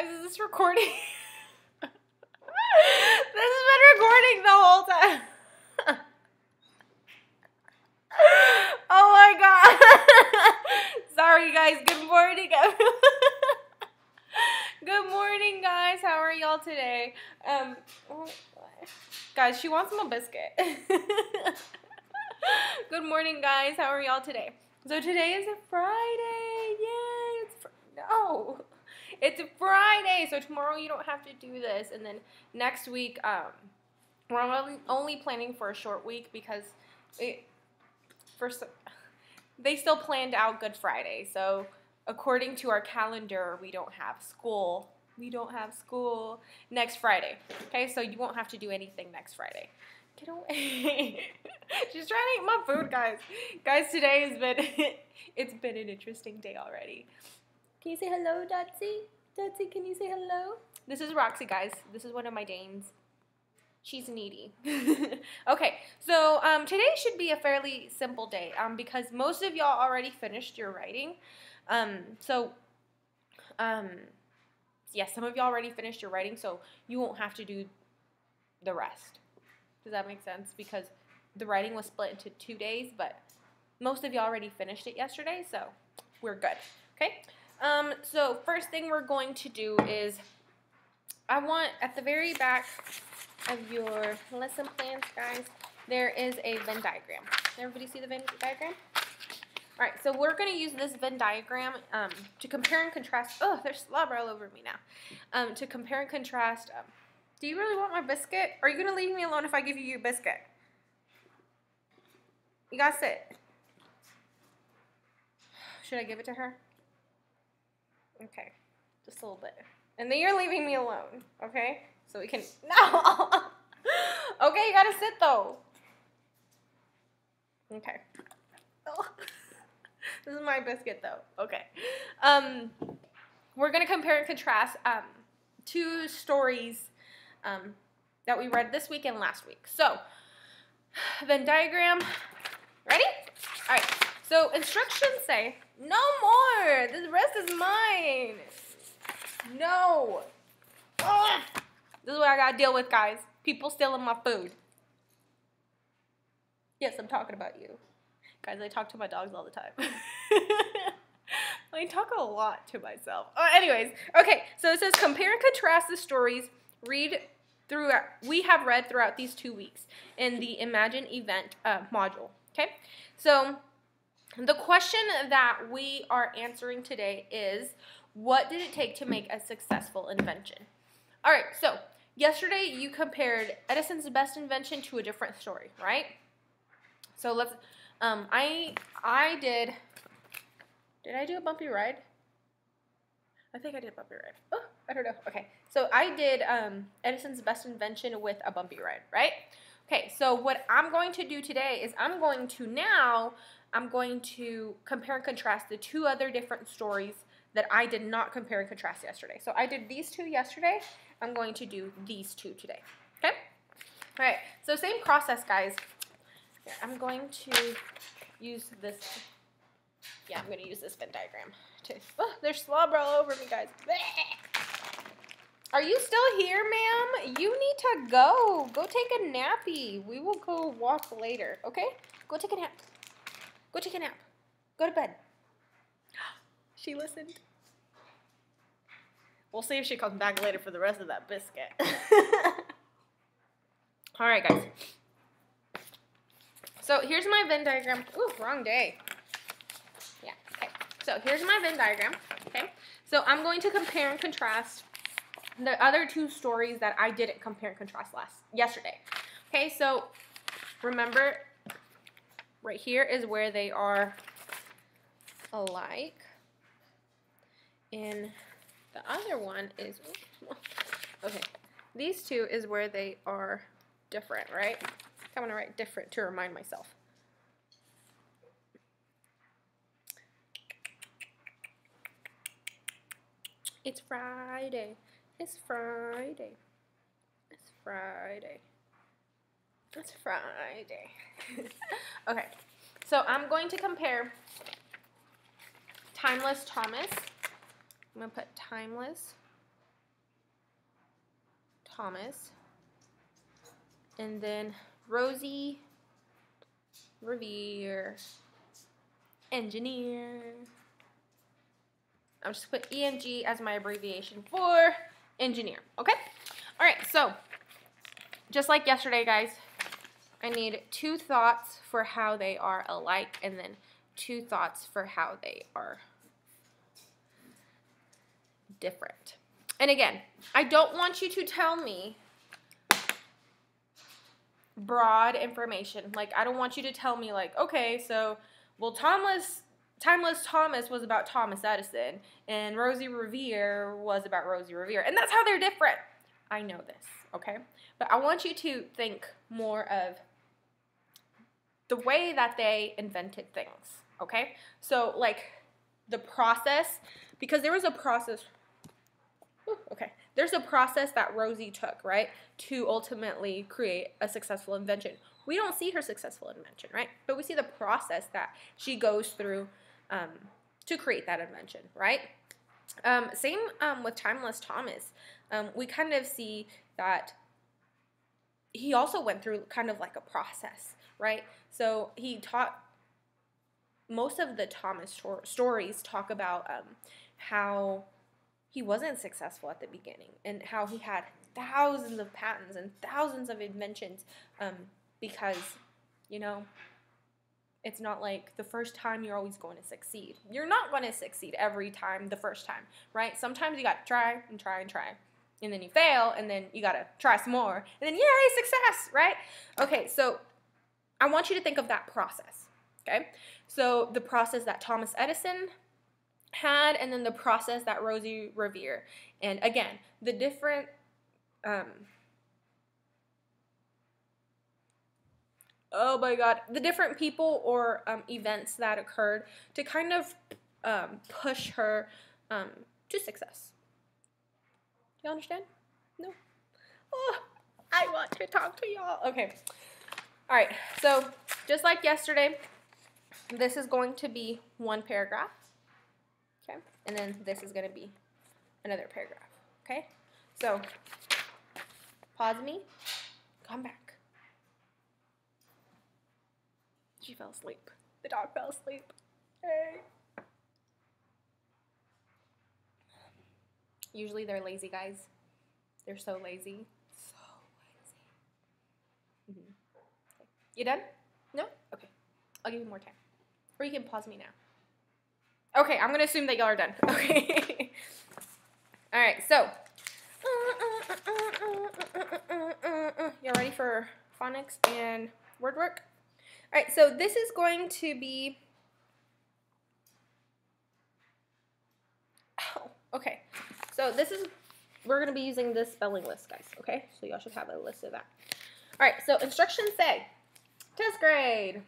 Guys, is this recording? This has been recording the whole time. Oh my god. Sorry guys. Good morning, everyone. Good morning, guys. How are y'all today? Guys, she wants my biscuit. Good morning, guys. How are y'all today? So today is a Friday. Yay! It's a Friday. So tomorrow you don't have to do this, and then next week, we're only planning for a short week because they still planned out Good Friday. So according to our calendar, we don't have school. We don't have school next Friday. Okay, so you won't have to do anything next Friday. Get away. She's trying to eat my food, guys. Guys, today has been, it's been an interesting day already. Can you say hello, Dotsie? Dotsie, can you say hello? This is Roxy, guys. This is one of my Danes. She's needy. Okay, so today should be a fairly simple day because most of y'all already finished your writing. Yeah, some of y'all already finished your writing, so you won't have to do the rest. Does that make sense? Because the writing was split into 2 days, but most of y'all already finished it yesterday, so we're good. Okay? So first thing we're going to do is, I want at the very back of your lesson plans, guys, there is a Venn diagram. Everybody see the Venn diagram? All right, so we're going to use this Venn diagram to compare and contrast. Oh, there's slobber all over me now. To compare and contrast. Do you really want my biscuit? Or are you going to leave me alone if I give you your biscuit? You got to sit. Should I give it to her? Okay, just a little bit. And then you're leaving me alone, okay? So we can, no! Okay, you got to sit though. Okay. Oh. This is my biscuit, though. Okay. We're going to compare and contrast two stories that we read this week and last week. So, Venn diagram. Ready? All right. So, instructions say, no more. The rest is mine. No. Ugh. This is what I got to deal with, guys. People stealing my food. Yes, I'm talking about you. Guys, I talk to my dogs all the time. I talk a lot to myself. Anyways, okay, so it says compare and contrast the stories we have read throughout these 2 weeks in the Imagine Event module, okay? So the question that we are answering today is, what did it take to make a successful invention? All right, so yesterday you compared Edison's best invention to a different story, right? So let's... I did I do a bumpy ride? I think I did a bumpy ride. Oh, I don't know. Okay, so I did Edison's best invention with a bumpy ride, right? Okay, so what I'm going to do today is I'm going to compare and contrast the two other different stories that I did not compare and contrast yesterday. So I did these two yesterday. I'm going to do these two today, okay? All right, so same process, guys. I'm going to use this. Yeah, I'm going to use this Venn diagram. Oh, there's slobber all over me, guys. Are you still here, ma'am? You need to go. Go take a nappy. We will go walk later, okay? Go take a nap. Go take a nap. Go to bed. She listened. We'll see if she comes back later for the rest of that biscuit. All right, guys. So here's my Venn diagram. Ooh, wrong day. Yeah, okay. So here's my Venn diagram, okay? So I'm going to compare and contrast the other two stories that I didn't compare and contrast yesterday. Okay, so remember, right here is where they are alike. And the other one is, okay, these two is where they are different, right? I'm going to write different to remind myself. It's Friday. It's Friday. It's Friday. It's Friday. Okay, so I'm going to compare Timeless Thomas. I'm going to put Timeless Thomas. And then Rosie Revere, engineer. I'm just put EMG as my abbreviation for engineer, okay? All right, so just like yesterday, guys, I need 2 thoughts for how they are alike and then 2 thoughts for how they are different. And again, I don't want you to tell me broad information. Like, I don't want you to tell me, like, okay, so, well, Timeless Thomas was about Thomas Edison, and Rosie Revere was about Rosie Revere. And that's how they're different. I know this, okay? But I want you to think more of the way that they invented things, okay? So, like, the process, because there was a process, okay, there's a process that Rosie took, right, to ultimately create a successful invention. We don't see her successful invention, right? But we see the process that she goes through to create that invention, right? Same with Timeless Thomas. We kind of see that he also went through kind of like a process, right? So he taught, most of the Thomas stories talk about how he wasn't successful at the beginning and how he had thousands of patents and thousands of inventions because, you know, it's not like the first time you're always going to succeed. You're not going to succeed every time the first time, right? Sometimes you got to try and try and try. And then you fail, and then you got to try some more. And then, yay, success, right? Okay, so I want you to think of that process, okay? So the process that Thomas Edison had, and then the process that Rosie Revere. And again, the different oh my god, the different people or events that occurred to kind of push her to success. Do you understand? No? Oh, I want to talk to y'all. Okay. All right. So just like yesterday, this is going to be 1 paragraph. Okay. And then this is going to be another paragraph. Okay. So pause me. Come back. She fell asleep. The dog fell asleep. Hey. Usually they're lazy, guys. They're so lazy. So lazy. Okay. You done? No? Okay. I'll give you more time. Or you can pause me now. Okay, I'm going to assume that y'all are done. Okay. All right, so. Y'all ready for phonics and word work? All right, so this is going to be, okay, so this is, we're going to be using this spelling list, guys, okay? So y'all should have a list of that. All right, so instructions say, test grade,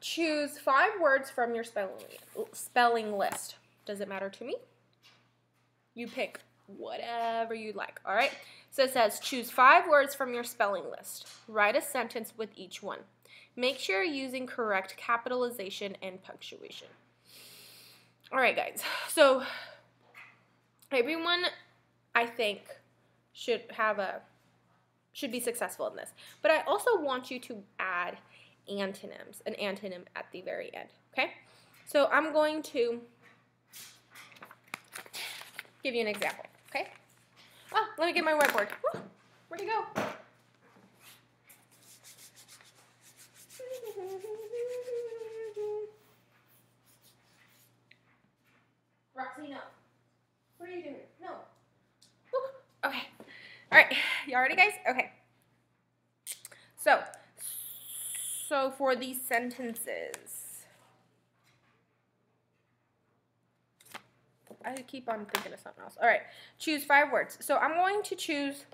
choose 5 words from your spelling list. Does it matter to me? You pick whatever you like, all right? So it says, choose 5 words from your spelling list. Write a sentence with each one. Make sure you're using correct capitalization and punctuation. All right, guys. So everyone, I think, should be successful in this. But I also want you to add antonyms, an antonym at the very end, okay? So I'm going to give you an example, okay? Oh, let me get my whiteboard. Where'd it go? Roxy, no. What are you doing? No. Woo. Okay. All right. You ready, guys? Okay. So for these sentences, I keep on thinking of something else. All right. Choose 5 words. So I'm going to choose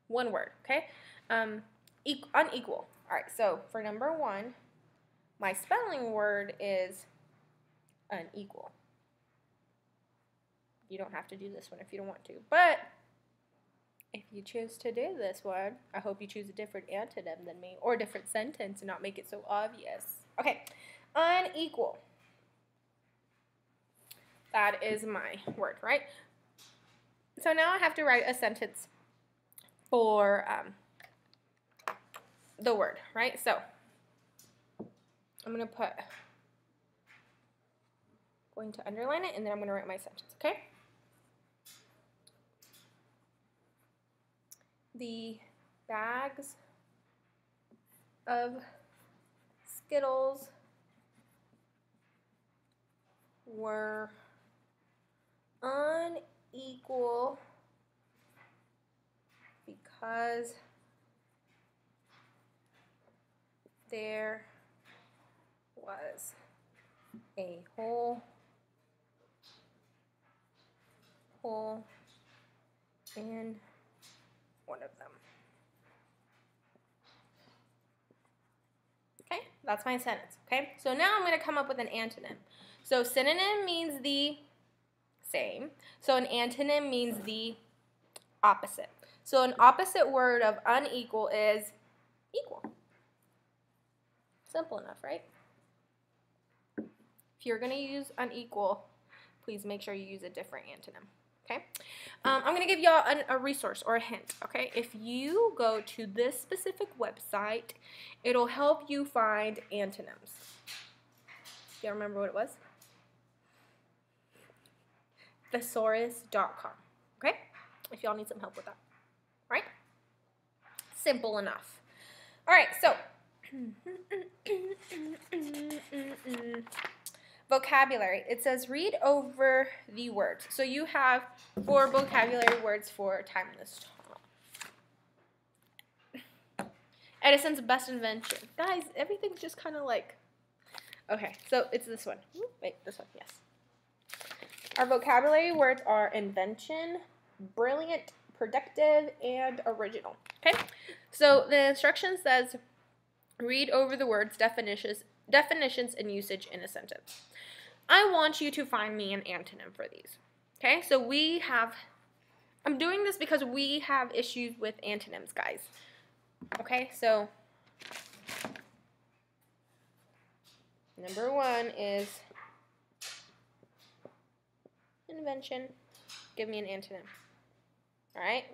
1 word, okay? Unequal. All right. So for number 1, my spelling word is unequal. You don't have to do this one if you don't want to. But if you choose to do this one, I hope you choose a different antonym than me or a different sentence and not make it so obvious. Okay, unequal. That is my word, right? So now I have to write a sentence for the word, right? So I'm going to underline it, and then I'm going to write my sentence, okay? The bags of Skittles were unequal because there was a hole in one of them. Okay, that's my sentence, okay? So now I'm going to come up with an antonym. So synonym means the same. So an antonym means the opposite. So an opposite word of unequal is equal. Simple enough, right? If you're going to use unequal, please make sure you use a different antonym, okay? I'm going to give y'all a resource or a hint, okay? If you go to this specific website, it'll help you find antonyms. Do you remember what it was? Thesaurus.com, okay? If y'all need some help with that, right? Simple enough. All right, so vocabulary. It says read over the words. So you have 4 vocabulary words for timeless Tom. Edison's best invention. Guys, everything's just kind of like, okay, so it's this one. Wait, this one, yes. Our vocabulary words are invention, brilliant, productive, and original. Okay, so the instruction says read over the words, definitions, and usage in a sentence. I want you to find me an antonym for these. Okay, so we have, I'm doing this because we have issues with antonyms, guys. Okay, so number 1 is invention. Give me an antonym. All right.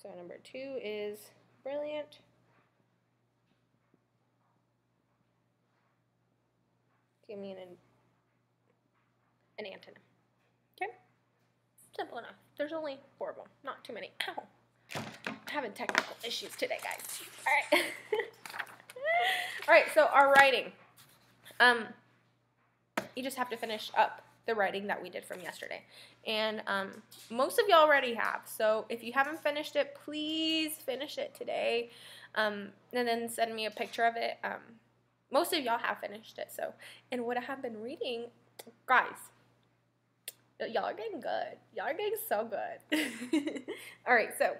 So number 2 is brilliant. Give me an antonym. Okay? Simple enough. There's only 4 of them. Not too many. Ow. I'm having technical issues today, guys. All right. All right, so our writing. You just have to finish up the writing that we did from yesterday. And most of y'all already have. So if you haven't finished it, please finish it today. And then send me a picture of it. Most of y'all have finished it. So, and what I have been reading, guys, y'all are getting good. Y'all are getting so good. All right, so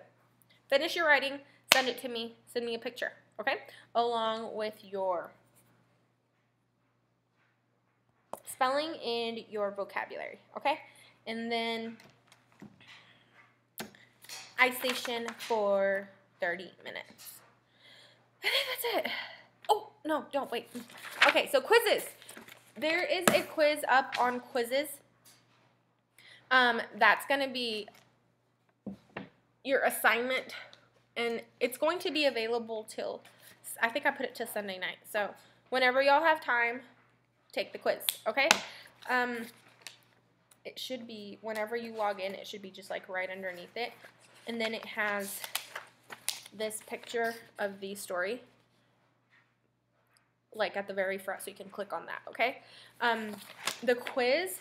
finish your writing. Send it to me. Send me a picture, okay? Along with your spelling and your vocabulary, okay? And then iStation for 30 minutes. I think that's it. Oh, no, don't wait. Okay, so quizzes. There is a quiz up on Quizzes. That's going to be your assignment, and it's going to be available till, I think I put it to Sunday night. So whenever y'all have time, take the quiz, okay? It should be, whenever you log in, it should be just like right underneath it. And then it has this picture of the story, like at the very front, so you can click on that, okay? The quiz,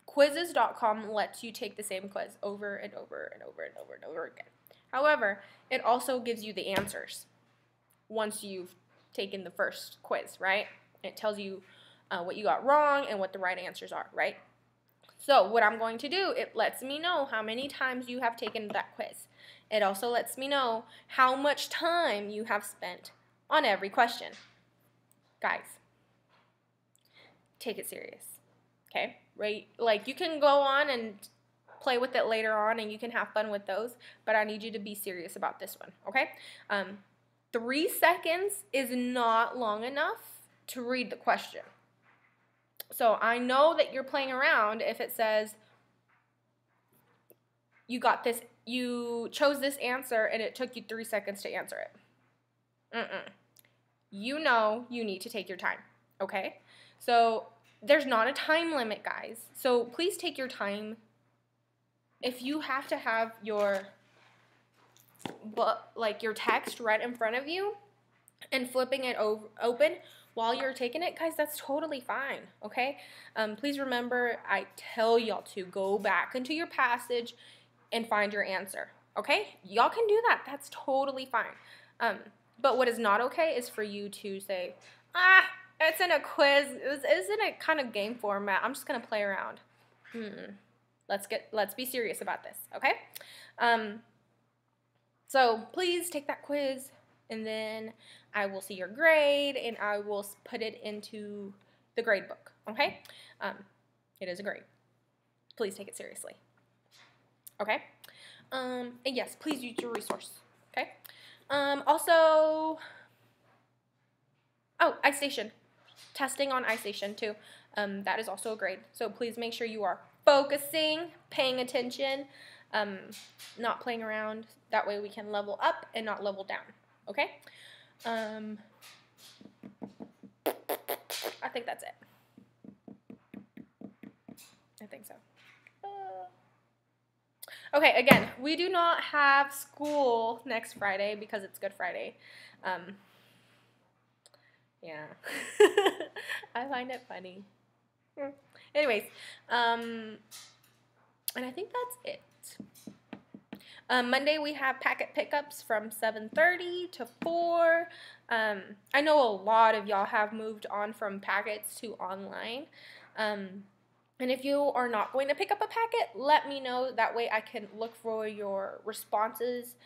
quizzes.com lets you take the same quiz over and over and over and over and over again. However, it also gives you the answers once you've taken the first quiz, right? It tells you what you got wrong and what the right answers are, right? So what I'm going to do, it lets me know how many times you have taken that quiz. It also lets me know how much time you have spent on every question. Guys, take it serious, okay? Right? Like, you can go on and play with it later on, and you can have fun with those, but I need you to be serious about this one, okay? 3 seconds is not long enough to read the question. So I know that you're playing around if it says you got this, you chose this answer and it took you 3 seconds to answer it. You know you need to take your time, okay? So there's not a time limit, guys. So please take your time. If you have to have your your text right in front of you and flipping it open while you're taking it, guys, that's totally fine, okay? Please remember, I tell y'all to go back into your passage and find your answer, okay? Y'all can do that. That's totally fine. But what is not okay is for you to say, it's in a quiz. It's in a kind of game format. I'm just going to play around. Let's be serious about this, okay? So please take that quiz, and then I will see your grade, and I will put it into the grade book, okay? It is a grade. Please take it seriously, okay? And yes, please use your resource, okay? Also, iStation. Testing on iStation, too. That is also a grade. So please make sure you are focusing, paying attention, not playing around. That way we can level up and not level down, okay? I think that's it. I think so. Okay, again, we do not have school next Friday because it's Good Friday. Yeah. I find it funny. Anyways, and I think that's it. Monday we have packet pickups from 7:30 to 4. I know a lot of y'all have moved on from packets to online. And if you are not going to pick up a packet, let me know. That way I can look for your responses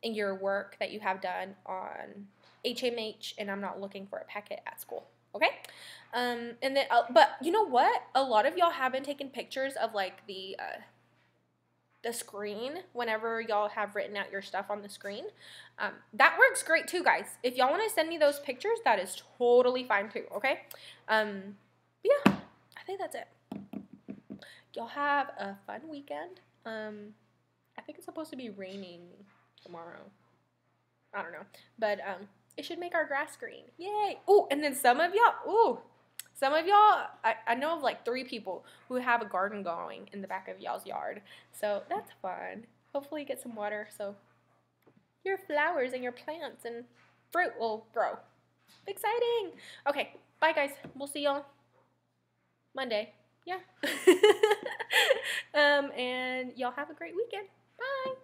in your work that you have done on HMH, and I'm not looking for a packet at school. Okay? And then, but you know what? A lot of y'all have been taking pictures of like the screen whenever y'all have written out your stuff on the screen. That works great too, guys. If y'all want to send me those pictures, that is totally fine too. Okay? Yeah. I think that's it. Y'all have a fun weekend. I think it's supposed to be raining tomorrow. I don't know. But it should make our grass green. Yay! Oh, and then some of y'all, I know of like 3 people who have a garden going in the back of y'all's yard. So that's fun. Hopefully you get some water so your flowers and your plants and fruit will grow. Exciting! Okay, bye guys. We'll see y'all Monday. Yeah. And y'all have a great weekend. Bye.